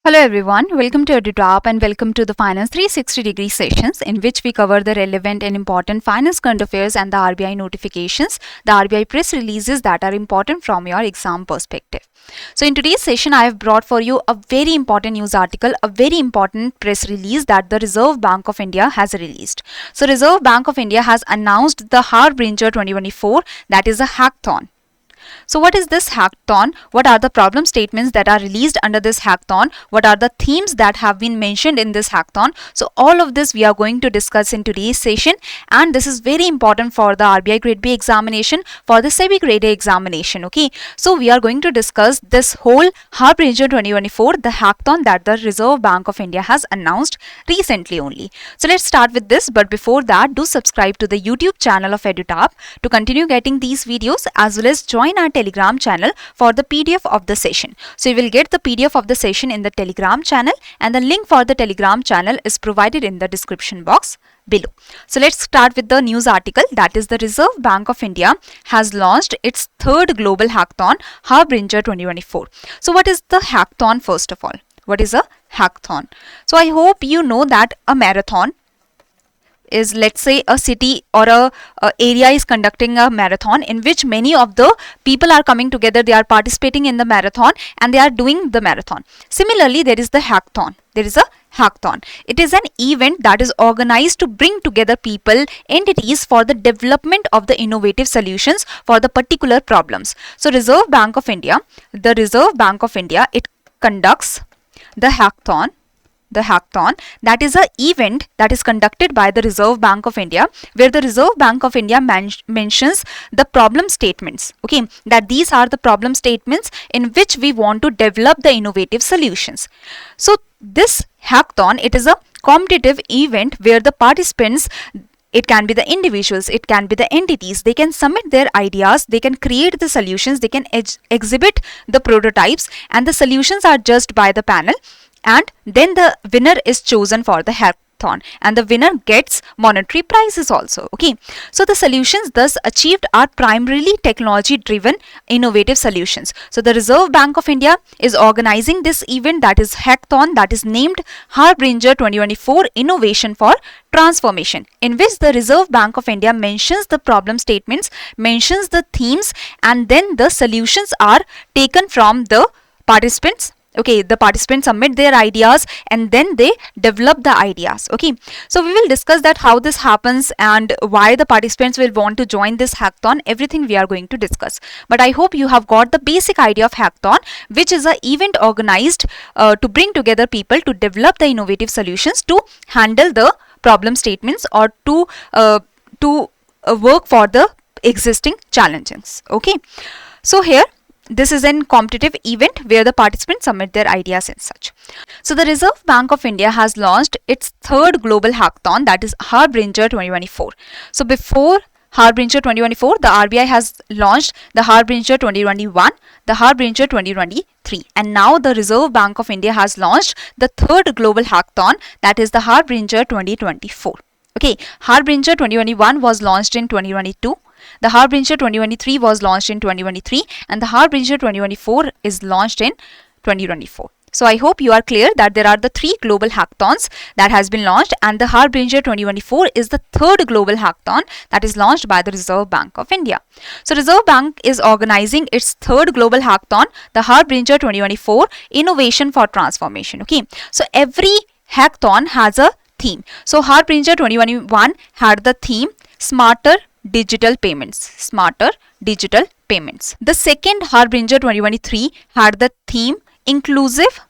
Hello everyone, welcome to EduTop and welcome to the Finance 360-degree sessions in which we cover the relevant and important finance current affairs and the RBI notifications, the RBI press releases that are important from your exam perspective. So in today's session, I have brought for you a very important news article, a very important press release that the Reserve Bank of India has released. So Reserve Bank of India has announced the Harbinger 2024, that is a hackathon. So what is this hackathon? What are the problem statements that are released under this hackathon? What are the themes that have been mentioned in this hackathon? So all of this we are going to discuss in today's session, and this is very important for the RBI Grade B examination, for the SEBI Grade A examination. Okay, so we are going to discuss this whole Harbinger 2024, the hackathon that the Reserve Bank of India has announced recently only. So let's start with this, but before that, do subscribe to the YouTube channel of EduTap to continue getting these videos, as well as join our Telegram channel for the PDF of the session. So you will get the PDF of the session in the Telegram channel, and the link for the Telegram channel is provided in the description box below. So let's start with the news article, that is the Reserve Bank of India has launched its third global hackathon, Harbinger 2024. So what is the hackathon first of all? What is a hackathon? So I hope you know that a marathon is, let's say, a city or a area is conducting a marathon in which many of the people are coming together, they are participating in the marathon and they are doing the marathon. Similarly, there is the hackathon. There is a hackathon. It is an event that is organized to bring together people, entities for the development of the innovative solutions for the particular problems. So the Reserve Bank of India, it conducts the hackathon. The hackathon, that is an event that is conducted by the Reserve Bank of India, where the Reserve Bank of India mentions the problem statements, okay, that these are the problem statements in which we want to develop the innovative solutions. So this hackathon, it is a competitive event where the participants, it can be the individuals, it can be the entities, they can submit their ideas, they can create the solutions, they can exhibit the prototypes, and the solutions are judged by the panel, and then the winner is chosen for the hackathon, and the winner gets monetary prizes also. Okay, so the solutions thus achieved are primarily technology driven innovative solutions. So the Reserve Bank of India is organizing this event, that is hackathon, that is named Harbinger 2024 Innovation for Transformation, in which the Reserve Bank of India mentions the problem statements, mentions the themes, and then the solutions are taken from the participants. Okay, the participants submit their ideas and then they develop the ideas. Okay, so we will discuss that how this happens and why the participants will want to join this hackathon. Everything we are going to discuss, but I hope you have got the basic idea of hackathon, which is an event organized to bring together people to develop the innovative solutions to handle the problem statements or to work for the existing challenges. Okay, so here this is a competitive event where the participants submit their ideas and such. So the Reserve Bank of India has launched its third global hackathon, that is Harbinger 2024. So before Harbinger 2024, the RBI has launched the Harbinger 2021, the Harbinger 2023, and now the Reserve Bank of India has launched the third global hackathon, that is the Harbinger 2024. Okay, Harbinger 2021 was launched in 2022. The Harbinger 2023 was launched in 2023, and the Harbinger 2024 is launched in 2024. So I hope you are clear that there are the three global hackathons that has been launched, and the Harbinger 2024 is the third global hackathon that is launched by the Reserve Bank of India. So Reserve Bank is organizing its third global hackathon, the Harbinger 2024 Innovation for Transformation. Okay, so every hackathon has a theme. So Harbinger 2021 had the theme Smarter Digital Payments. Smarter Digital Payments. The second Harbinger 2023 had the theme Inclusive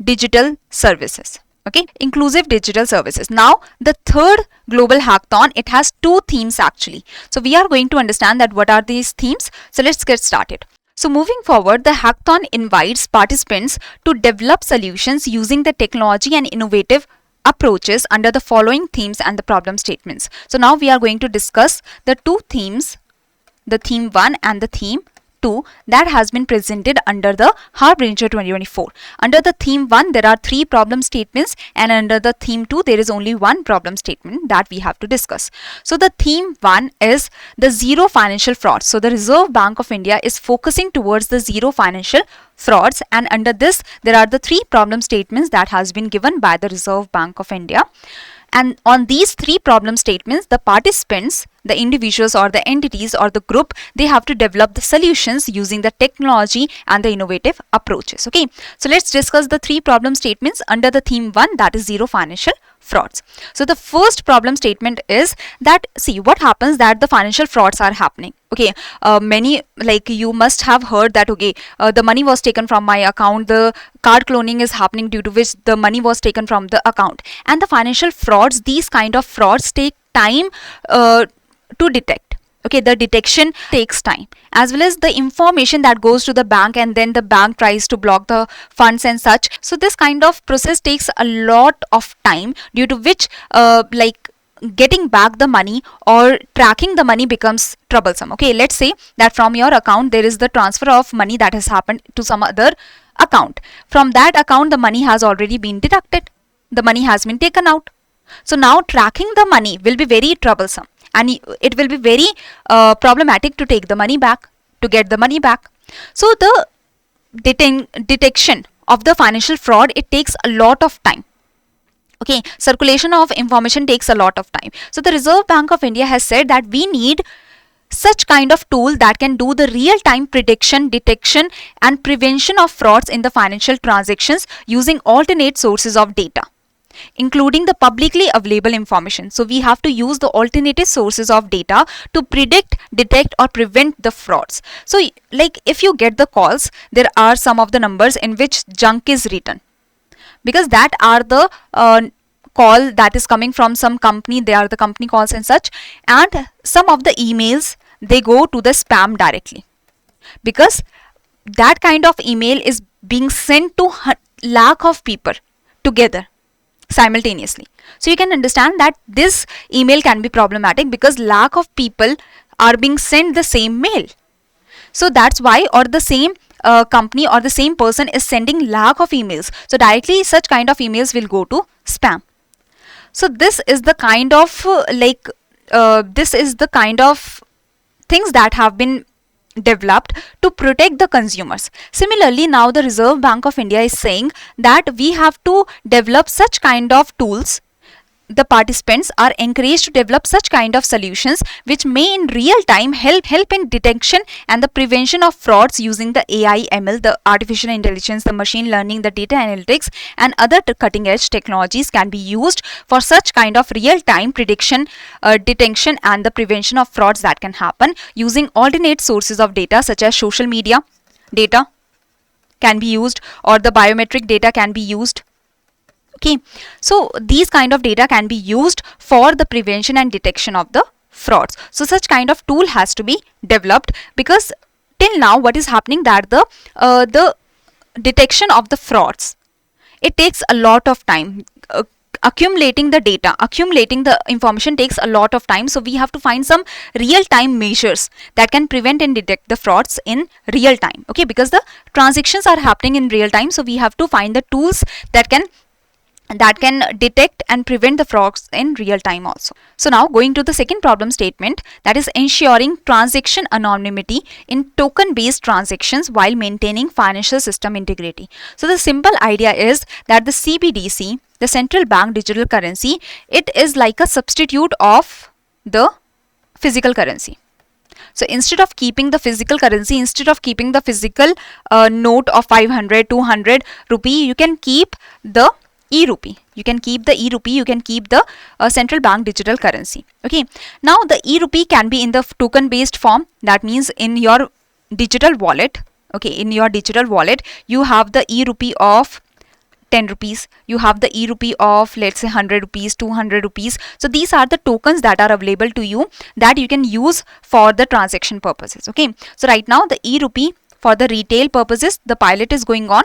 Digital Services. Okay, Inclusive Digital Services. Now the third global hackathon, it has two themes actually. So we are going to understand that what are these themes. So let's get started. So moving forward, the hackathon invites participants to develop solutions using the technology and innovative approaches under the following themes and the problem statements. So now we are going to discuss the two themes, the theme 1 and the theme 2 that has been presented under the Harbinger 2024. Under the theme 1 there are 3 problem statements, and under the theme 2 there is only 1 problem statement that we have to discuss. So the theme 1 is the zero financial fraud. So the Reserve Bank of India is focusing towards the zero financial frauds, and under this there are the 3 problem statements that has been given by the Reserve Bank of India. And on these 3 problem statements, the participants, the individuals or the entities or the group, they have to develop the solutions using the technology and the innovative approaches. Okay, so let's discuss the 3 problem statements under the theme 1, that is zero financial frauds. So the first problem statement is that, see, what happens that the financial frauds are happening. Okay, many, like you must have heard that, okay, the money was taken from my account, the card cloning is happening due to which the money was taken from the account. And the financial frauds, these kind of frauds take time to detect. Okay, the detection takes time, as well as the information that goes to the bank, and then the bank tries to block the funds and such. So this kind of process takes a lot of time, due to which like getting back the money or tracking the money becomes troublesome. Okay, let's say that from your account there is the transfer of money that has happened to some other account. From that account the money has already been deducted, the money has been taken out. So now tracking the money will be very troublesome, and it will be very problematic to take the money back, to get the money back. So the detection of the financial fraud, it takes a lot of time. Okay, circulation of information takes a lot of time. So the Reserve Bank of India has said that we need such kind of tool that can do the real-time prediction, detection and prevention of frauds in the financial transactions using alternate sources of data, including the publicly available information. So we have to use the alternative sources of data to predict, detect or prevent the frauds. So like if you get the calls, there are some of the numbers in which junk is written, because that are the call that is coming from some company, they are the company calls and such, and some of the emails, they go to the spam directly, because that kind of email is being sent to lakh of people together simultaneously. So you can understand that this email can be problematic, because lakh of people are being sent the same mail. So that's why, or the same company or the same person is sending lakh of emails, so directly such kind of emails will go to spam. So this is the kind of this is the kind of things that have been developed to protect the consumers. Similarly, now the Reserve Bank of India is saying that we have to develop such kind of tools. The participants are encouraged to develop such kind of solutions which may in real time help in detection and the prevention of frauds using the AI, ML, the artificial intelligence, the machine learning, the data analytics and other cutting edge technologies can be used for such kind of real time prediction, detection and the prevention of frauds that can happen using alternate sources of data such as social media data can be used, or the biometric data can be used. Okay, so these kind of data can be used for the prevention and detection of the frauds. So such kind of tool has to be developed, because till now what is happening that the detection of the frauds, it takes a lot of time. Accumulating the data, accumulating the information takes a lot of time. So we have to find some real time measures that can prevent and detect the frauds in real time. Okay, because the transactions are happening in real time, so we have to find the tools that can detect and prevent the frauds in real time also. So now going to the second problem statement, that is ensuring transaction anonymity in token based transactions while maintaining financial system integrity. So the simple idea is that the CBDC, the central bank digital currency, it is like a substitute of the physical currency. So instead of keeping the physical currency, instead of keeping the physical note of 500, 200 rupee, you can keep the e-rupee. You can keep the e-rupee, you can keep the central bank digital currency. Okay, now the e-rupee can be in the token based form, that means in your digital wallet. Okay, in your digital wallet you have the e-rupee of 10 rupees, you have the e-rupee of let's say 100 rupees, 200 rupees. So these are the tokens that are available to you that you can use for the transaction purposes. Okay, so right now the e-rupee for the retail purposes, the pilot is going on.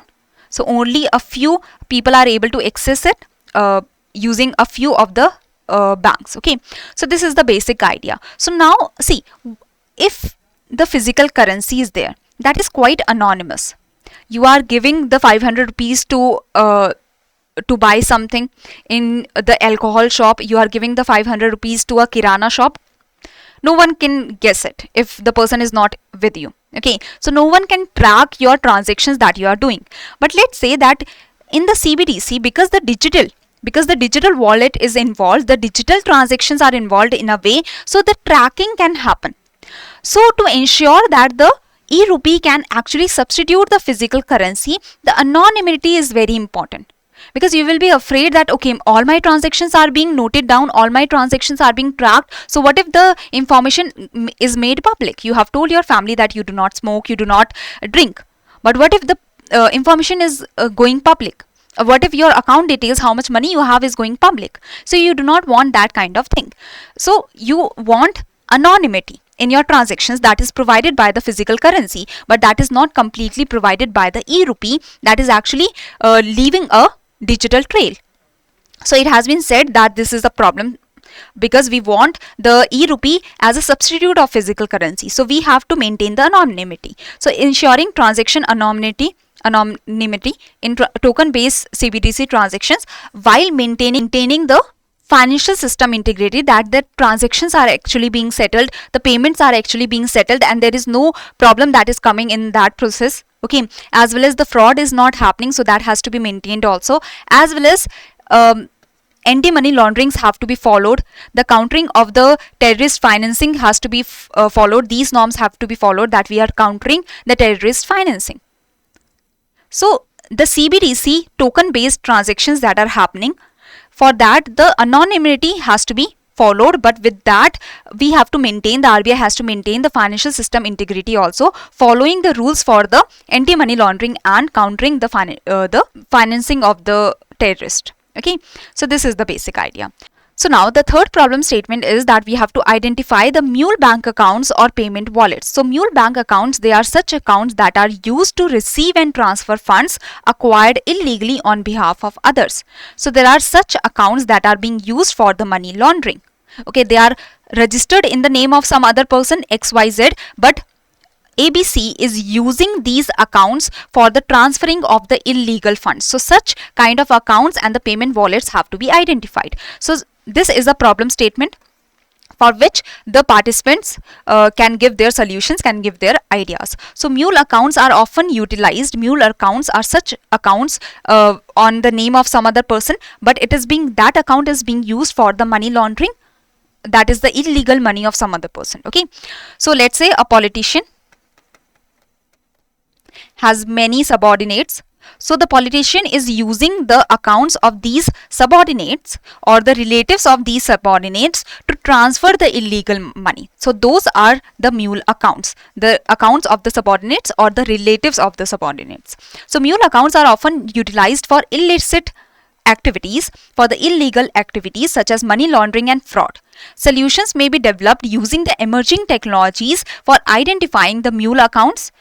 So only a few people are able to access it using a few of the banks. Okay, so this is the basic idea. So now see, if the physical currency is there, that is quite anonymous. You are giving the 500 rupees to buy something in the alcohol shop. You are giving the 500 rupees to a kirana shop. No one can guess it if the person is not with you. Okay, so no one can track your transactions that you are doing. But let's say that in the CBDC, because the digital wallet is involved, the digital transactions are involved in a way, so the tracking can happen. So to ensure that the e-rupee can actually substitute the physical currency, the anonymity is very important. Because you will be afraid that, okay, all my transactions are being noted down, all my transactions are being tracked. So what if the information is made public? You have told your family that you do not smoke, you do not drink. But what if the information is going public? What if your account details, how much money you have, is going public? So you do not want that kind of thing. So you want anonymity in your transactions that is provided by the physical currency, but that is not completely provided by the e-rupee, that is actually leaving a digital trail. So it has been said that this is a problem because we want the e-rupee as a substitute of physical currency. So we have to maintain the anonymity. So ensuring transaction anonymity in token-based CBDC transactions while maintaining the financial system integrity, that the transactions are actually being settled, the payments are actually being settled, and there is no problem that is coming in that process. Okay, as well as the fraud is not happening, so that has to be maintained also, as well as anti-money launderings have to be followed, the countering of the terrorist financing has to be followed. These norms have to be followed, that we are countering the terrorist financing. So the CBDC token based transactions that are happening, for that the anonymity has to be followed, but with that we have to maintain, the RBI has to maintain the financial system integrity also, following the rules for the anti-money laundering and countering the financing of the terrorist. Okay, so this is the basic idea. So now the third problem statement is that we have to identify the mule bank accounts or payment wallets. So mule bank accounts, they are such accounts that are used to receive and transfer funds acquired illegally on behalf of others. So there are such accounts that are being used for the money laundering. Okay, they are registered in the name of some other person XYZ, but ABC is using these accounts for the transferring of the illegal funds. So such kind of accounts and the payment wallets have to be identified. So this is a problem statement for which the participants can give their solutions, can give their ideas. So mule accounts are often utilized. Mule accounts are such accounts on the name of some other person, but that account is being used for the money laundering, that is the illegal money of some other person. Okay, so let's say a politician has many subordinates. So the politician is using the accounts of these subordinates or the relatives of these subordinates to transfer the illegal money. So those are the mule accounts, the accounts of the subordinates or the relatives of the subordinates. So mule accounts are often utilized for illicit activities, for the illegal activities such as money laundering and fraud. Solutions may be developed using the emerging technologies for identifying the mule accounts,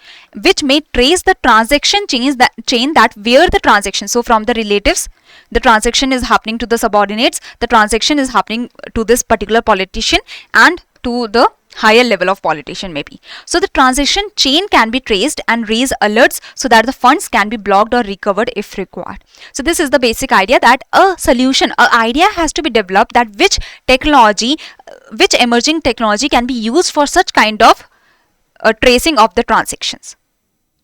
which may trace the transaction chain that where the transaction. So from the relatives, the transaction is happening to the subordinates, the transaction is happening to this particular politician and to the higher level of politician maybe. So the transaction chain can be traced and raise alerts so that the funds can be blocked or recovered if required. So this is the basic idea, that a solution, an idea has to be developed, that which technology, which emerging technology can be used for such kind of tracing of the transactions.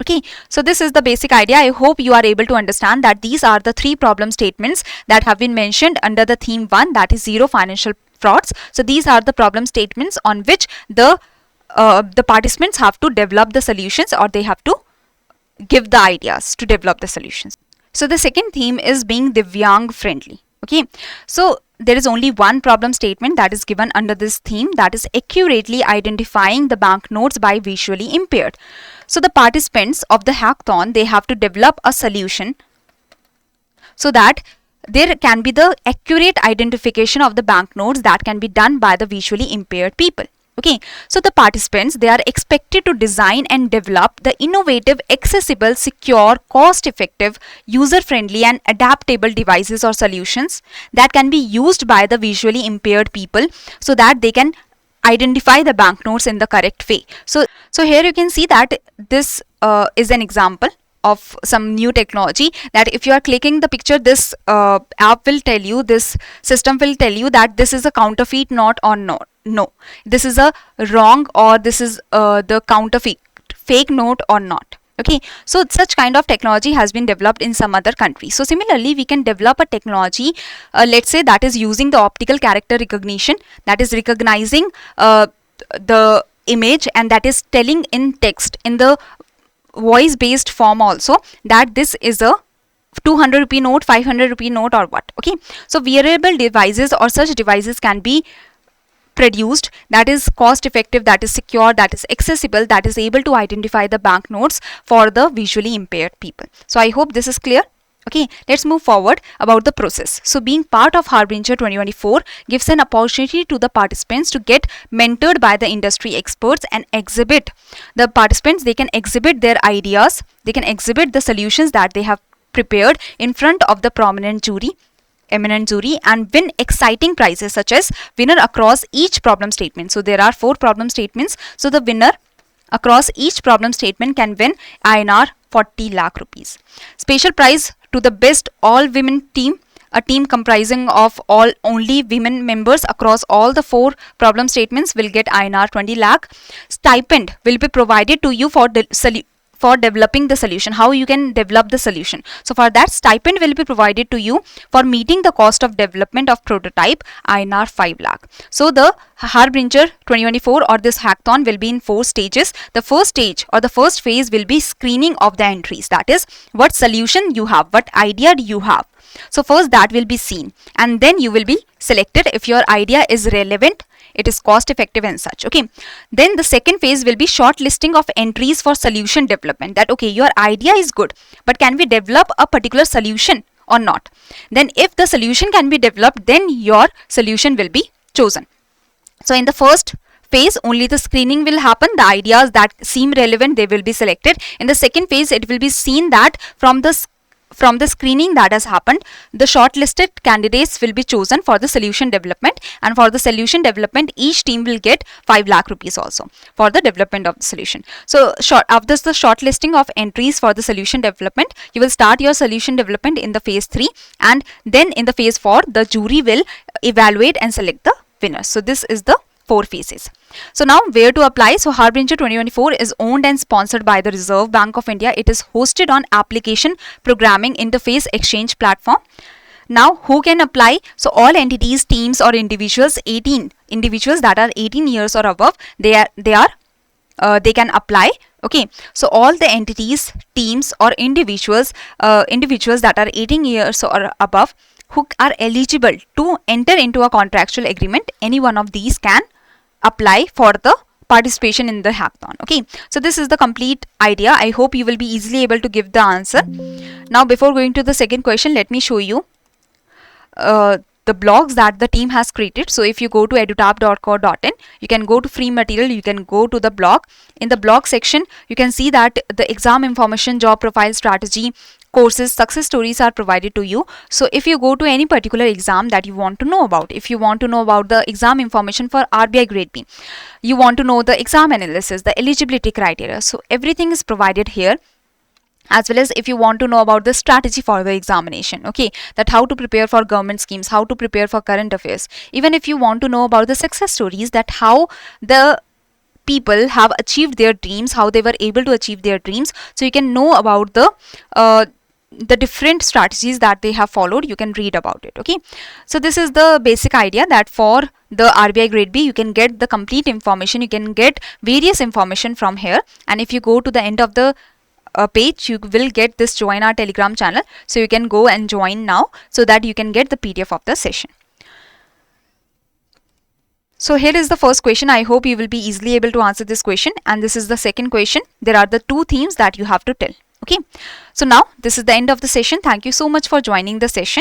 Okay, so this is the basic idea. I hope you are able to understand that these are the three problem statements that have been mentioned under the theme 1, that is zero financial frauds. So these are the problem statements on which the participants have to develop the solutions, or they have to give the ideas to develop the solutions. So the second theme is being Divyang friendly. Okay, so there is only one problem statement that is given under this theme, that is accurately identifying the banknotes by visually impaired. So the participants of the hackathon, they have to develop a solution so that there can be the accurate identification of the banknotes that can be done by the visually impaired people. Okay, so the participants, they are expected to design and develop the innovative, accessible, secure, cost-effective, user-friendly and adaptable devices or solutions that can be used by the visually impaired people, so that they can identify the banknotes in the correct way. So here you can see that this is an example of some new technology, that if you are clicking the picture, this app will tell you, this system will tell you that this is a counterfeit note or not. No, this is a wrong, or this is the counterfeit fake note or not. Okay, so such kind of technology has been developed in some other countries. So similarly, we can develop a technology, let's say, that is using the optical character recognition, that is recognizing the image, and that is telling in text, in the voice based form also, that this is a 200 rupee note, 500 rupee note, or what. Okay, so wearable devices or such devices can be produced that is cost effective, that is secure, that is accessible, that is able to identify the banknotes for the visually impaired people. So I hope this is clear. Okay, let's move forward about the process. So being part of Harbinger 2024 gives an opportunity to the participants to get mentored by the industry experts and exhibit. The participants, they can exhibit their ideas, they can exhibit the solutions that they have prepared in front of the eminent jury, and win exciting prizes such as winner across each problem statement. So there are 4 problem statements. So the winner across each problem statement can win INR 40 lakh rupees. Special prize to the best all women team, a team comprising of all only women members across all the 4 problem statements will get INR 20 lakh. Stipend will be provided to you for developing the solution, how you can develop the solution. So for that, stipend will be provided to you for meeting the cost of development of prototype, INR 5 lakh. So the Harbinger 2024 or this hackathon will be in 4 stages. The first stage or the first phase will be screening of the entries, that is what solution you have, what idea do you have. So first that will be seen, and then you will be selected if your idea is relevant, it is cost effective and such. Okay, then the second phase will be shortlisting of entries for solution development, that okay, your idea is good, but can we develop a particular solution or not? Then if the solution can be developed, then your solution will be chosen. So in the first phase only the screening will happen, the ideas that seem relevant, they will be selected. In the second phase, it will be seen that from the screening that has happened, the shortlisted candidates will be chosen for the solution development, and for the solution development each team will get 5 lakh rupees also for the development of the solution. So after the shortlisting of entries for the solution development, you will start your solution development in the phase 3, and then in the phase 4 the jury will evaluate and select the winners. So this is the 4 phases. So now where to apply? So Harbinger 2024 is owned and sponsored by the Reserve Bank of India. It is hosted on Application Programming Interface Exchange platform. Now who can apply? So all entities, teams or individuals, 18 individuals that are 18 years or above, they can apply. Okay, so all the entities, teams or individuals that are 18 years or above who are eligible to enter into a contractual agreement, any one of these can apply for the participation in the hackathon. Okay, so this is the complete idea. I hope you will be easily able to give the answer. Now before going to the second question, let me show you the blogs that the team has created. So if you go to edutap.co.in, you can go to free material, you can go to the blog. In the blog section, you can see that the exam information, job profile strategy, courses, success stories are provided to you. So if you go to any particular exam that you want to know about, if you want to know about the exam information for RBI grade B, you want to know the exam analysis, the eligibility criteria, so everything is provided here. As well as if you want to know about the strategy for the examination, okay, that how to prepare for government schemes, how to prepare for current affairs. Even if you want to know about the success stories, that how the people have achieved their dreams, how they were able to achieve their dreams, so you can know about the different strategies that they have followed, you can read about it. Okay, so this is the basic idea, that for the RBI grade B you can get the complete information, you can get various information from here, and if you go to the end of the page, you will get this join our Telegram channel, so you can go and join now so that you can get the PDF of the session. So here is the first question. I hope you will be easily able to answer this question, and this is the second question. There are the 2 themes that you have to tell. Okay, so now this is the end of the session. Thank you so much for joining the session.